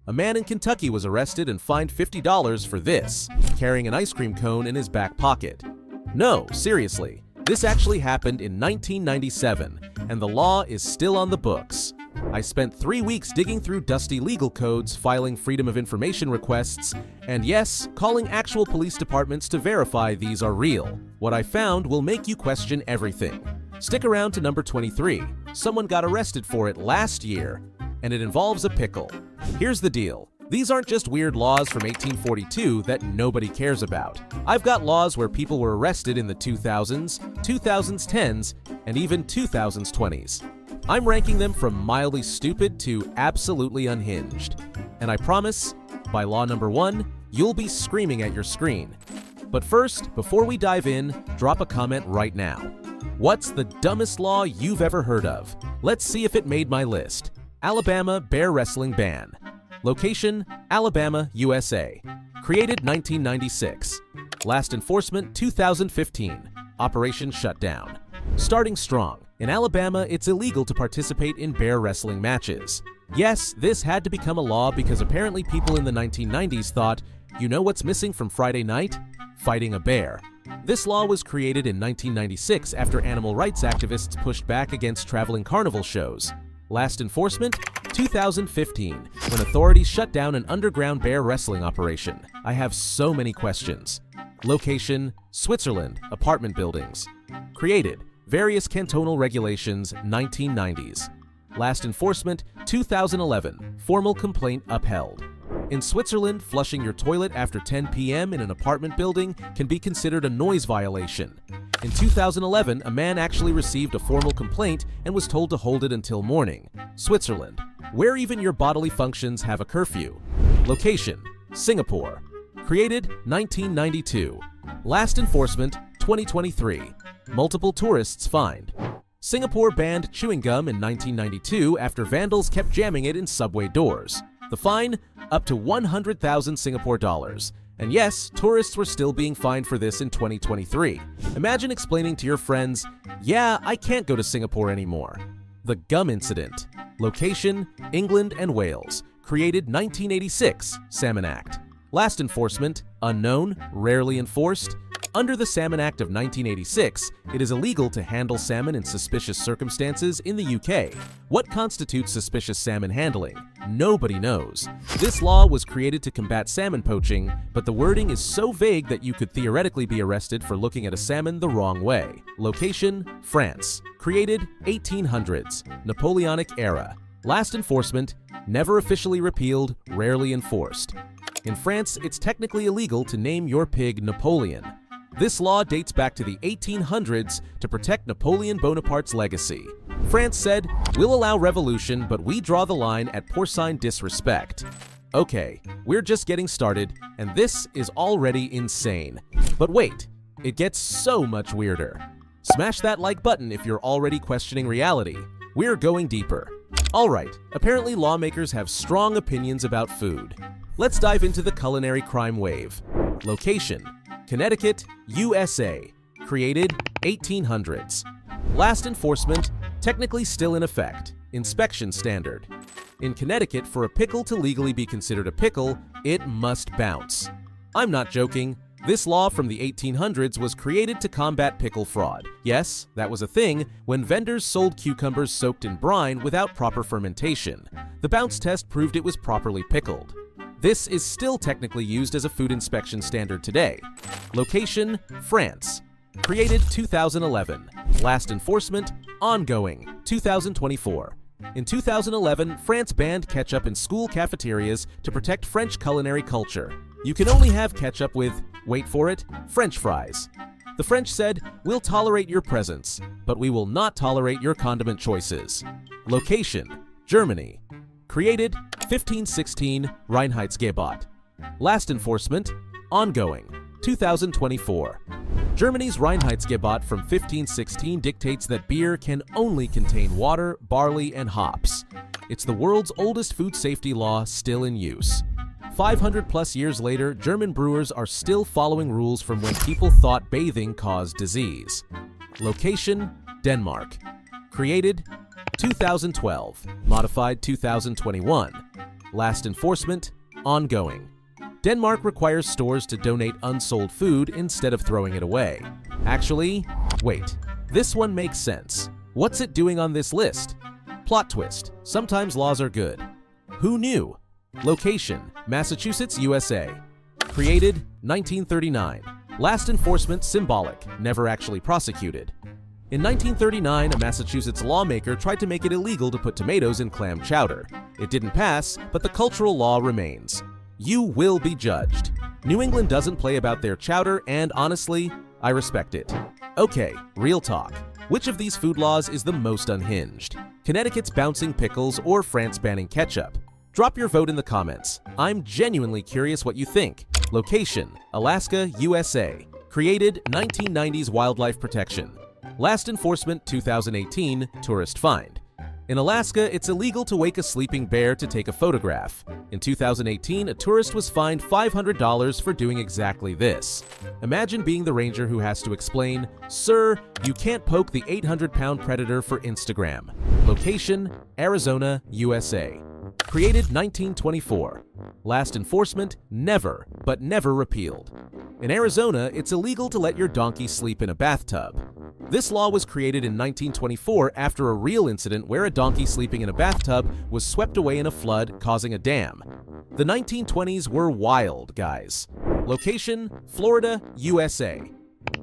A man in Kentucky was arrested and fined $50 for this, carrying an ice cream cone in his back pocket. No, seriously, this actually happened in 1997, and the law is still on the books. I spent 3 weeks digging through dusty legal codes, filing Freedom of Information requests, and yes, calling actual police departments to verify these are real. What I found will make you question everything. Stick around to number 23. Someone got arrested for it last year, and it involves a pickle. Here's the deal. These aren't just weird laws from 1842 that nobody cares about. I've got laws where people were arrested in the 2000s, 2010s, and even 2020s. I'm ranking them from mildly stupid to absolutely unhinged. And I promise, by law number 1, you'll be screaming at your screen. But first, before we dive in, drop a comment right now. What's the dumbest law you've ever heard of? Let's see if it made my list. Alabama bear wrestling ban. Location, Alabama, USA. Created 1996. Last enforcement 2015. Operation shutdown. Starting strong. In Alabama, it's illegal to participate in bear wrestling matches. Yes, this had to become a law because apparently people in the 1990s thought, you know what's missing from Friday night? Fighting a bear. This law was created in 1996 after animal rights activists pushed back against traveling carnival shows. Last enforcement, 2015, when authorities shut down an underground bear wrestling operation. I have so many questions. Location, Switzerland, apartment buildings. Created, various cantonal regulations, 1990s. Last enforcement, 2011, formal complaint upheld. In Switzerland, flushing your toilet after 10 p.m. in an apartment building can be considered a noise violation. In 2011, a man actually received a formal complaint and was told to hold it until morning. Switzerland, where even your bodily functions have a curfew. Location, Singapore. Created, 1992. Last enforcement, 2023. Multiple tourists fined. Singapore banned chewing gum in 1992 after vandals kept jamming it in subway doors. The fine, up to 100,000 Singapore dollars. And yes, tourists were still being fined for this in 2023. Imagine explaining to your friends, yeah, I can't go to Singapore anymore. The Gum Incident. Location, England and Wales. Created 1986, Salmon Act. Last enforcement, unknown, rarely enforced. Under the Salmon Act of 1986, it is illegal to handle salmon in suspicious circumstances in the UK. What constitutes suspicious salmon handling? Nobody knows. This law was created to combat salmon poaching, but the wording is so vague that you could theoretically be arrested for looking at a salmon the wrong way. Location, France. Created, 1800s, Napoleonic era. Last enforcement, never officially repealed, rarely enforced. In France, it's technically illegal to name your pig Napoleon. This law dates back to the 1800s to protect Napoleon Bonaparte's legacy. France said, we'll allow revolution, but we draw the line at porcine disrespect. Okay, we're just getting started, and this is already insane. But wait, it gets so much weirder. Smash that like button if you're already questioning reality. We're going deeper. Alright, apparently lawmakers have strong opinions about food. Let's dive into the culinary crime wave. Location, Connecticut, USA. Created, 1800s. Last enforcement, technically still in effect. Inspection standard. In Connecticut, for a pickle to legally be considered a pickle, it must bounce. I'm not joking. This law from the 1800s was created to combat pickle fraud. Yes, that was a thing when vendors sold cucumbers soaked in brine without proper fermentation. The bounce test proved it was properly pickled. This is still technically used as a food inspection standard today. Location, France. Created 2011. Last enforcement, ongoing, 2024. In 2011, France banned ketchup in school cafeterias to protect French culinary culture. You can only have ketchup with, wait for it, French fries. The French said, we'll tolerate your presence, but we will not tolerate your condiment choices. Location, Germany. Created, 1516, Reinheitsgebot. Last enforcement, ongoing, 2024. Germany's Reinheitsgebot from 1516 dictates that beer can only contain water, barley, and hops. It's the world's oldest food safety law still in use. 500 plus years later, German brewers are still following rules from when people thought bathing caused disease. Location, Denmark. Created, 2012, modified 2021. Last enforcement, ongoing. Denmark requires stores to donate unsold food instead of throwing it away. Actually, wait, this one makes sense. What's it doing on this list? Plot twist, sometimes laws are good. Who knew? Location, Massachusetts, USA. Created, 1939. Last enforcement, symbolic, never actually prosecuted. In 1939, a Massachusetts lawmaker tried to make it illegal to put tomatoes in clam chowder. It didn't pass, but the cultural law remains. You will be judged. New England doesn't play about their chowder, and honestly, I respect it. Okay, real talk. Which of these food laws is the most unhinged? Connecticut's bouncing pickles or France banning ketchup? Drop your vote in the comments. I'm genuinely curious what you think. Location, Alaska, USA. Created, 1990s wildlife protection. Last enforcement, 2018, tourist find. In Alaska, it's illegal to wake a sleeping bear to take a photograph. In 2018, a tourist was fined $500 for doing exactly this. Imagine being the ranger who has to explain, "Sir, you can't poke the 800-pound predator for Instagram." Location, Arizona, USA. Created 1924. Last enforcement, never, but never repealed. In Arizona, it's illegal to let your donkey sleep in a bathtub. This law was created in 1924 after a real incident where a donkey sleeping in a bathtub was swept away in a flood, causing a dam. The 1920s were wild, guys. Location, Florida, USA.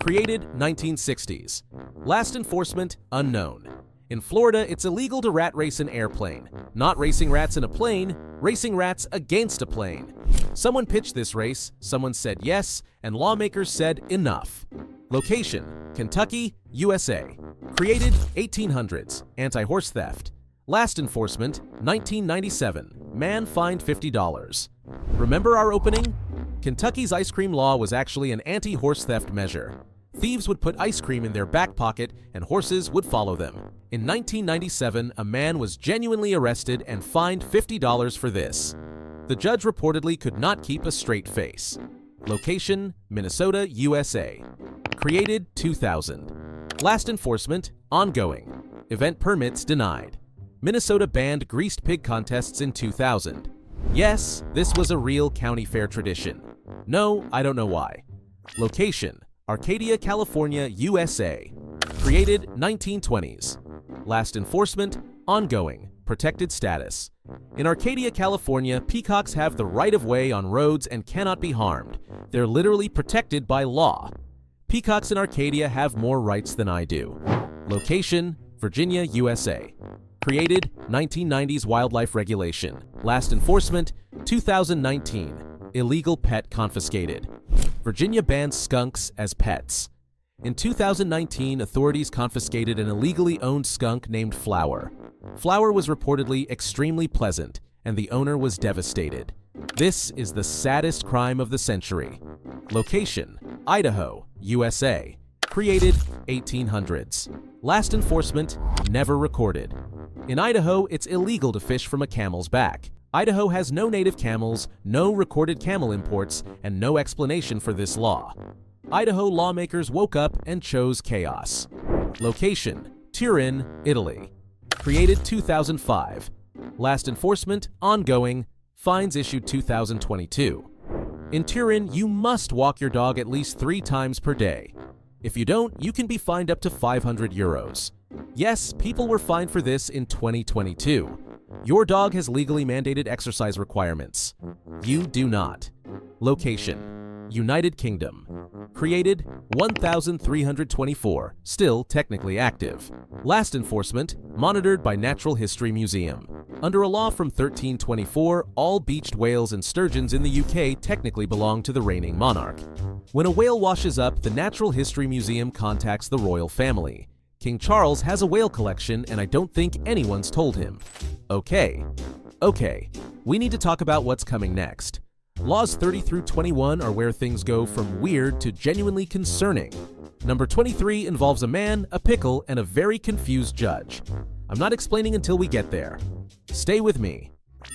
Created 1960s. Last enforcement, unknown. In Florida, it's illegal to rat race an airplane. Not racing rats in a plane, racing rats against a plane. Someone pitched this race, someone said yes, and lawmakers said enough. Location, Kentucky, USA. Created 1800s, anti-horse theft. Last enforcement, 1997, man fined $50. Remember our opening? Kentucky's ice cream law was actually an anti-horse theft measure. Thieves would put ice cream in their back pocket and horses would follow them. In 1997, a man was genuinely arrested and fined $50 for this. The judge reportedly could not keep a straight face. Location, Minnesota, USA. Created 2000. Last enforcement, ongoing. Event permits denied. Minnesota banned greased pig contests in 2000. Yes, this was a real county fair tradition. No, I don't know why. Location, Arcadia, California, USA. Created 1920s. Last enforcement, ongoing, protected status. In Arcadia, California, peacocks have the right of way on roads and cannot be harmed. They're literally protected by law. Peacocks in Arcadia have more rights than I do. Location, Virginia, USA. Created 1990s wildlife regulation. Last enforcement, 2019. Illegal pet confiscated. Virginia bans skunks as pets. In 2019, authorities confiscated an illegally owned skunk named Flower. Flower was reportedly extremely pleasant, and the owner was devastated. This is the saddest crime of the century. Location, Idaho, USA. Created 1800s. Last enforcement, never recorded. In Idaho, it's illegal to fish from a camel's back. Idaho has no native camels, no recorded camel imports, and no explanation for this law. Idaho lawmakers woke up and chose chaos. Location, Turin, Italy. Created 2005. Last enforcement, ongoing. Fines issued 2022. In Turin, you must walk your dog at least 3 times per day. If you don't, you can be fined up to 500 euros. Yes, people were fined for this in 2022. Your dog has legally mandated exercise requirements. You do not. Location, United Kingdom. Created 1324, still technically active. Last enforcement, monitored by Natural History Museum. Under a law from 1324, all beached whales and sturgeons in the UK technically belong to the reigning monarch. When a whale washes up, the Natural History Museum contacts the royal family. King Charles has a whale collection, and I don't think anyone's told him. Okay, we need to talk about what's coming next. Laws 30 through 21 are where things go from weird to genuinely concerning. Number 23 involves a man, a pickle, and a very confused judge. I'm not explaining until we get there. Stay with me.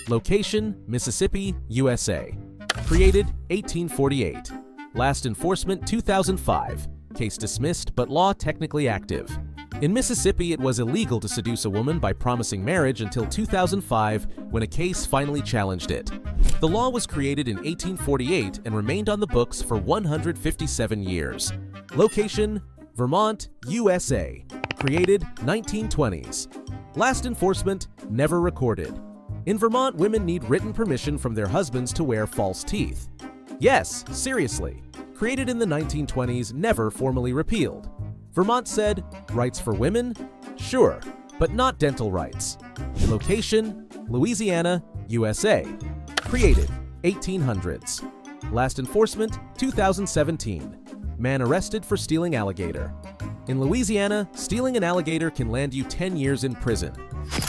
Location, Mississippi, USA. Created 1848. Last enforcement 2005. Case dismissed, but law technically active. In Mississippi, it was illegal to seduce a woman by promising marriage until 2005, when a case finally challenged it. The law was created in 1848 and remained on the books for 157 years. Location: Vermont, USA. Created 1920s. Last enforcement: never recorded. In Vermont, women need written permission from their husbands to wear false teeth. Yes, seriously. Created in the 1920s, never formally repealed. Vermont said, rights for women? Sure, but not dental rights. Location: Louisiana, USA. Created 1800s. Last enforcement: 2017. Man arrested for stealing alligator. In Louisiana, stealing an alligator can land you 10 years in prison.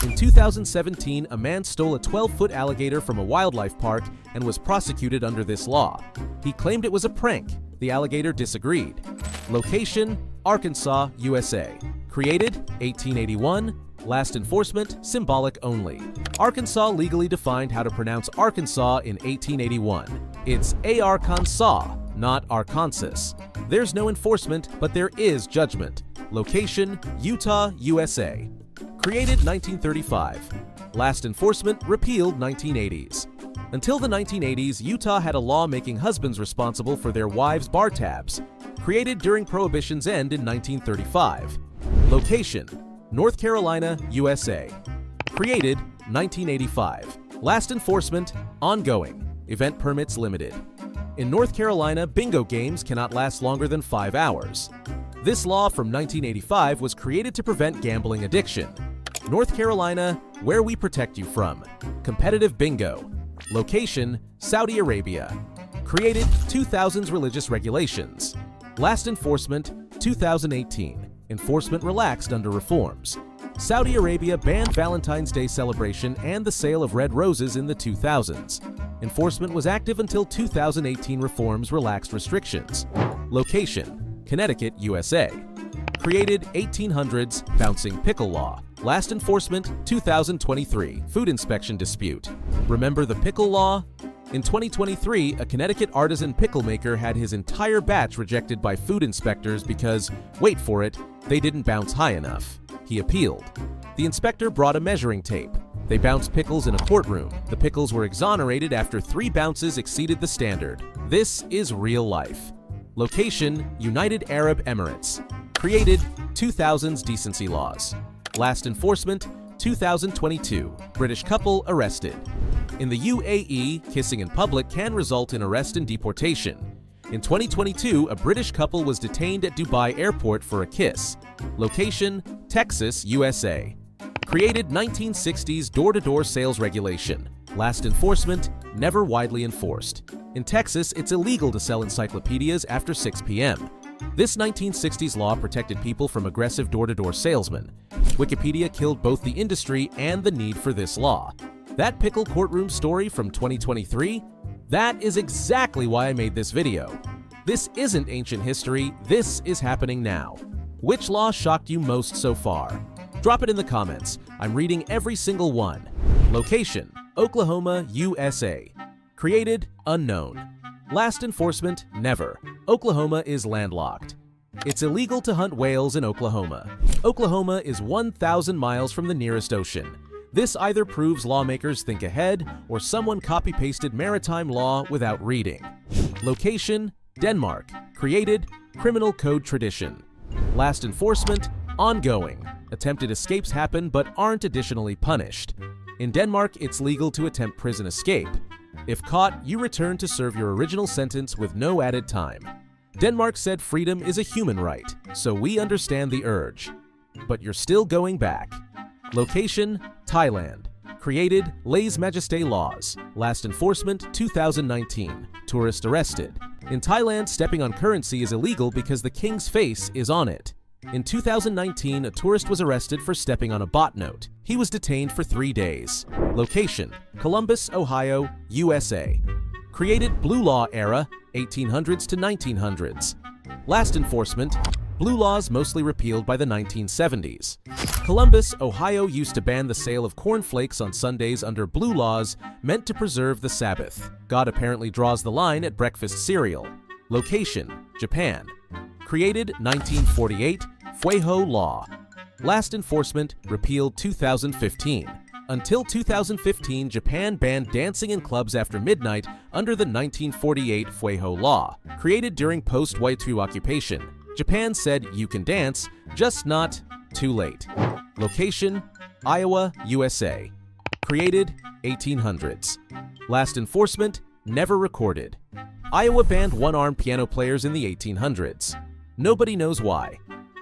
In 2017, a man stole a 12-foot alligator from a wildlife park and was prosecuted under this law. He claimed it was a prank. The alligator disagreed. Location: Arkansas, USA. Created 1881. Last enforcement: symbolic only. Arkansas legally defined how to pronounce Arkansas in 1881. It's Arkansas, not Arkansas. There's no enforcement, but there is judgment. Location: Utah, USA. Created 1935. Last enforcement: repealed 1980s. Until the 1980s, Utah had a law making husbands responsible for their wives' bar tabs. Created during Prohibition's end in 1935. Location: North Carolina, USA. Created 1985. Last enforcement: ongoing. Event permits limited. In North Carolina, bingo games cannot last longer than 5 hours. This law from 1985 was created to prevent gambling addiction. North Carolina, where we protect you from. Competitive bingo. Location: Saudi Arabia. Created 2000s religious regulations. Last enforcement: 2018. Enforcement relaxed under reforms. Saudi Arabia banned Valentine's Day celebration and the sale of red roses in the 2000s. Enforcement was active until 2018 reforms relaxed restrictions. Location: Connecticut, USA. Created 1800s, bouncing Pickle Law. Last enforcement: 2023, food inspection dispute. Remember the Pickle Law? In 2023, a Connecticut artisan pickle maker had his entire batch rejected by food inspectors because, wait for it, they didn't bounce high enough. He appealed. The inspector brought a measuring tape. They bounced pickles in a courtroom. The pickles were exonerated after 3 bounces exceeded the standard. This is real life. Location: United Arab Emirates. Created 2000s decency laws. Last enforcement: 2022. British couple arrested. In the UAE, kissing in public can result in arrest and deportation. In 2022, a British couple was detained at Dubai airport for a kiss. Location: Texas, USA. Created 1960s door-to-door sales regulation. Last enforcement: never widely enforced. In Texas, it's illegal to sell encyclopedias after 6 p.m. This 1960s law protected people from aggressive door-to-door salesmen. Wikipedia killed both the industry and the need for this law. That pickle courtroom story from 2023? That is exactly why I made this video. This isn't ancient history, this is happening now. Which law shocked you most so far? Drop it in the comments. I'm reading every single one. Location: Oklahoma, USA. Created: unknown. Last enforcement: never. Oklahoma is landlocked. It's illegal to hunt whales in Oklahoma. Oklahoma is 1,000 miles from the nearest ocean. This either proves lawmakers think ahead or someone copy-pasted maritime law without reading. Location: Denmark. Created: criminal code tradition. Last enforcement: ongoing. Attempted escapes happen but aren't additionally punished. In Denmark, it's legal to attempt prison escape. If caught, you return to serve your original sentence with no added time. Denmark said freedom is a human right, so we understand the urge. But you're still going back. Location: Thailand. Created: lèse-majesté laws. Last enforcement: 2019. Tourist arrested. In Thailand, stepping on currency is illegal because the king's face is on it. In 2019, a tourist was arrested for stepping on a bot note. He was detained for 3 days. Location: Columbus, Ohio, USA. Created: Blue Law era, 1800s to 1900s. Last enforcement: Blue laws mostly repealed by the 1970s. Columbus, Ohio used to ban the sale of cornflakes on Sundays under blue laws meant to preserve the Sabbath. God apparently draws the line at breakfast cereal. Location: Japan. Created 1948, Fueho Law. Last enforcement repealed 2015. Until 2015, Japan banned dancing in clubs after midnight under the 1948 Freeway Law, created during post-World War II occupation. Japan said you can dance, just not too late. Location: Iowa, USA. Created 1800s. Last enforcement never recorded. Iowa banned one-armed piano players in the 1800s. Nobody knows why.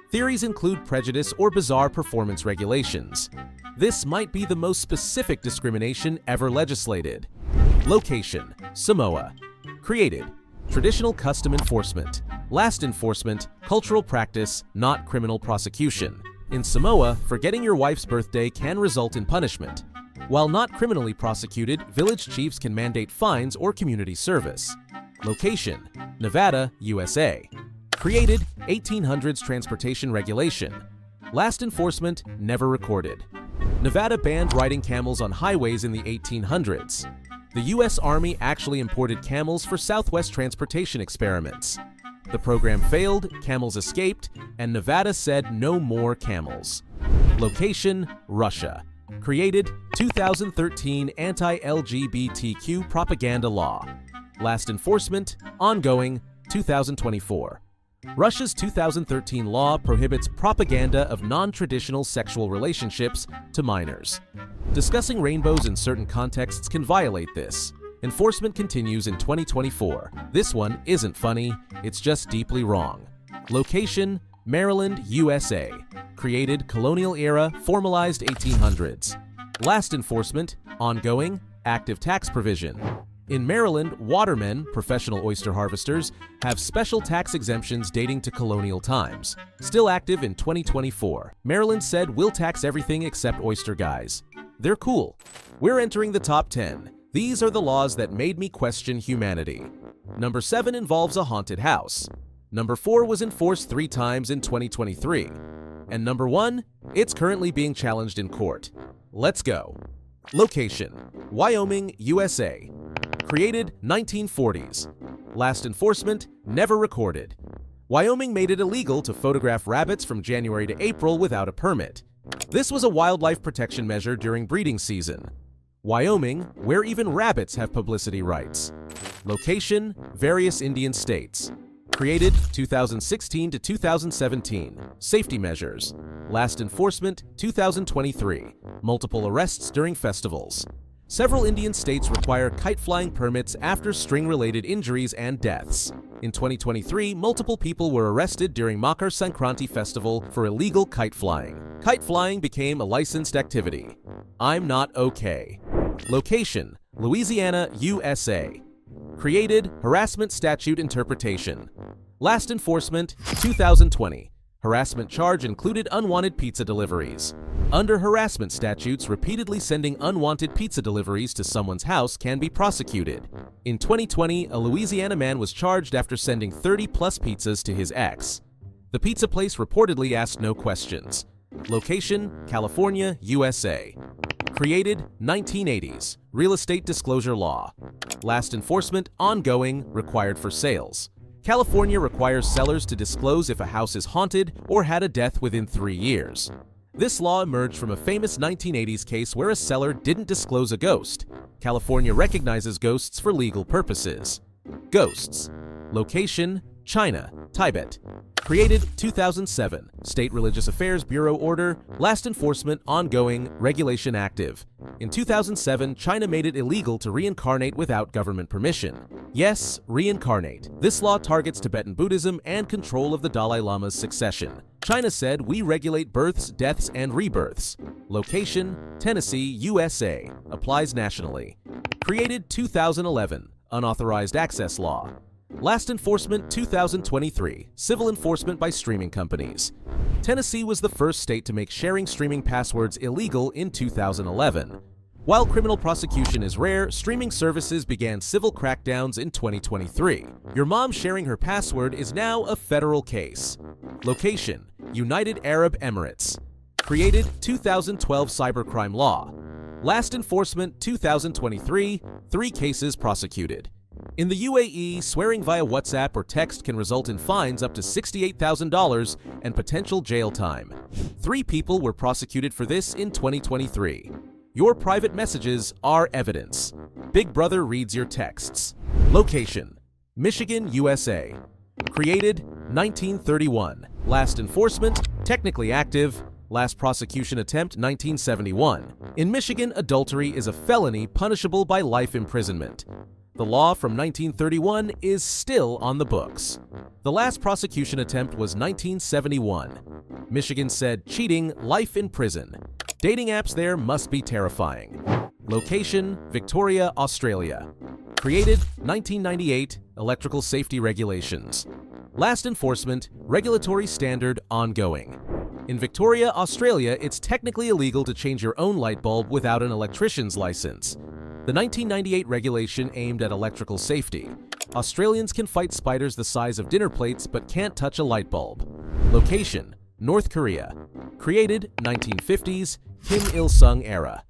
Theories include prejudice or bizarre performance regulations. This might be the most specific discrimination ever legislated. Location: Samoa. Created: traditional custom enforcement. Last enforcement: cultural practice, not criminal prosecution. In Samoa, forgetting your wife's birthday can result in punishment. While not criminally prosecuted, village chiefs can mandate fines or community service. Location: Nevada, USA. Created: 1800s transportation regulation. Last enforcement never recorded. Nevada banned riding camels on highways in the 1800s. The U.S. Army actually imported camels for Southwest transportation experiments. The program failed, camels escaped, and Nevada said no more camels. Location: Russia. Created: 2013 Anti-LGBTQ Propaganda Law. Last enforcement ongoing 2024. Russia's 2013 law prohibits propaganda of non-traditional sexual relationships to minors. Discussing rainbows in certain contexts can violate this. Enforcement continues in 2024. This one isn't funny, it's just deeply wrong. Location: Maryland, USA. Created colonial era, formalized 1800s. Last enforcement ongoing, active tax provision. In Maryland, watermen, professional oyster harvesters, have special tax exemptions dating to colonial times. Still active in 2024. Maryland said we'll tax everything except oyster guys. They're cool. We're entering the top 10. These are the laws that made me question humanity. Number 7 involves a haunted house. Number 4 was enforced 3 times in 2023. And number 1, it's currently being challenged in court. Let's go. Location: Wyoming, USA. Created 1940s. Last enforcement never recorded. Wyoming made it illegal to photograph rabbits from January to April without a permit. This was a wildlife protection measure during breeding season. Wyoming, where even rabbits have publicity rights. Location: various Indian states. Created 2016 to 2017. Safety measures. Last enforcement 2023. Multiple arrests during festivals. Several Indian states require kite flying permits after string-related injuries and deaths. In 2023, multiple people were arrested during Makar Sankranti festival for illegal kite flying. Kite flying became a licensed activity. I'm not okay. Location: Louisiana, USA. Created harassment statute interpretation. Last enforcement 2020. Harassment charge included unwanted pizza deliveries. Under harassment statutes, repeatedly sending unwanted pizza deliveries to someone's house can be prosecuted. In 2020, a Louisiana man was charged after sending 30-plus pizzas to his ex. The pizza place reportedly asked no questions. Location: California, USA. Created 1980s. Real estate disclosure law. Last enforcement ongoing, required for sales. California requires sellers to disclose if a house is haunted or had a death within 3 years. This law emerged from a famous 1980s case where a seller didn't disclose a ghost. California recognizes ghosts for legal purposes. Ghosts. Location: China, Tibet. Created 2007. State Religious Affairs Bureau order. Last enforcement ongoing, regulation active. In 2007, China made it illegal to reincarnate without government permission. Yes, reincarnate. This law targets Tibetan Buddhism and control of the Dalai Lama's succession. China said we regulate births, deaths, and rebirths. Location: Tennessee, USA. Applies nationally. Created 2011. Unauthorized access law. Last enforcement 2023. Civil enforcement by streaming companies. Tennessee was the first state to make sharing streaming passwords illegal in 2011. While criminal prosecution is rare, streaming services began civil crackdowns in 2023. Your mom sharing her password is now a federal case. Location: United Arab Emirates. Created 2012 cybercrime law. Last enforcement 2023. 3 cases prosecuted. In the UAE, swearing via WhatsApp or text can result in fines up to $68,000 and potential jail time. 3 people were prosecuted for this in 2023. Your private messages are evidence. Big Brother reads your texts. Location: Michigan, USA. Created 1931. Last enforcement: technically active. Last prosecution attempt 1971. In Michigan, adultery is a felony punishable by life imprisonment. The law from 1931 is still on the books. The last prosecution attempt was 1971. Michigan said cheating, life in prison. Dating apps there must be terrifying. Location: Victoria, Australia. Created 1998. Electrical safety regulations. Last enforcement: regulatory standard ongoing. In Victoria, Australia, it's technically illegal to change your own light bulb without an electrician's license. The 1998 regulation aimed at electrical safety. Australians can fight spiders the size of dinner plates but can't touch a light bulb. Location: North Korea. Created 1950s, Kim Il-sung era.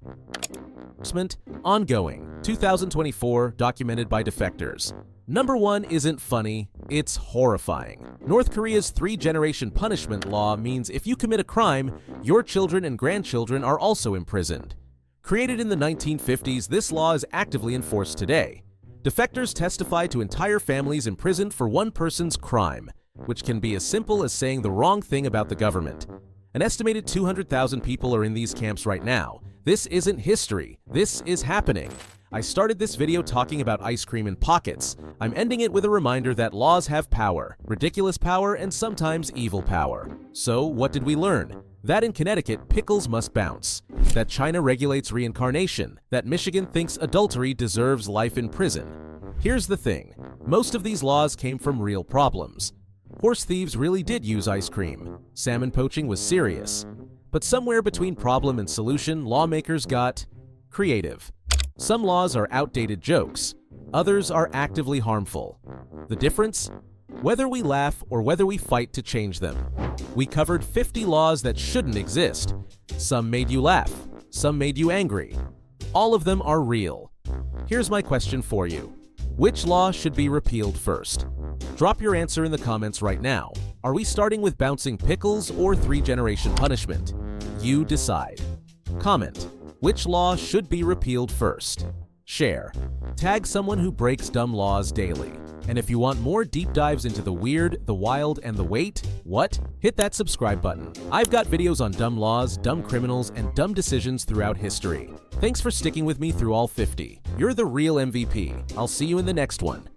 Enforcement ongoing. 2024, documented by defectors. Number 1 isn't funny, it's horrifying. North Korea's 3-generation punishment law means if you commit a crime, your children and grandchildren are also imprisoned. Created in the 1950s, this law is actively enforced today. Defectors testify to entire families imprisoned for one person's crime, which can be as simple as saying the wrong thing about the government. An estimated 200,000 people are in these camps right now. This isn't history, this is happening. I started this video talking about ice cream in pockets. I'm ending it with a reminder that laws have power, ridiculous power, and sometimes evil power. So, what did we learn? That in Connecticut, pickles must bounce. That China regulates reincarnation. That Michigan thinks adultery deserves life in prison. Here's the thing. Most of these laws came from real problems. Horse thieves really did use ice cream. Salmon poaching was serious. But somewhere between problem and solution, lawmakers got creative. Some laws are outdated jokes. Others are actively harmful. The difference? Whether we laugh or whether we fight to change them. We covered 50 laws that shouldn't exist. Some made you laugh. Some made you angry. All of them are real. Here's my question for you. Which law should be repealed first? Drop your answer in the comments right now. Are we starting with bouncing pickles or 3-generation punishment? You decide. Comment. Which law should be repealed first? Share. Tag someone who breaks dumb laws daily. And if you want more deep dives into the weird, the wild, and the what? Hit that subscribe button. I've got videos on dumb laws, dumb criminals, and dumb decisions throughout history. Thanks for sticking with me through all 50. You're the real MVP. I'll see you in the next one.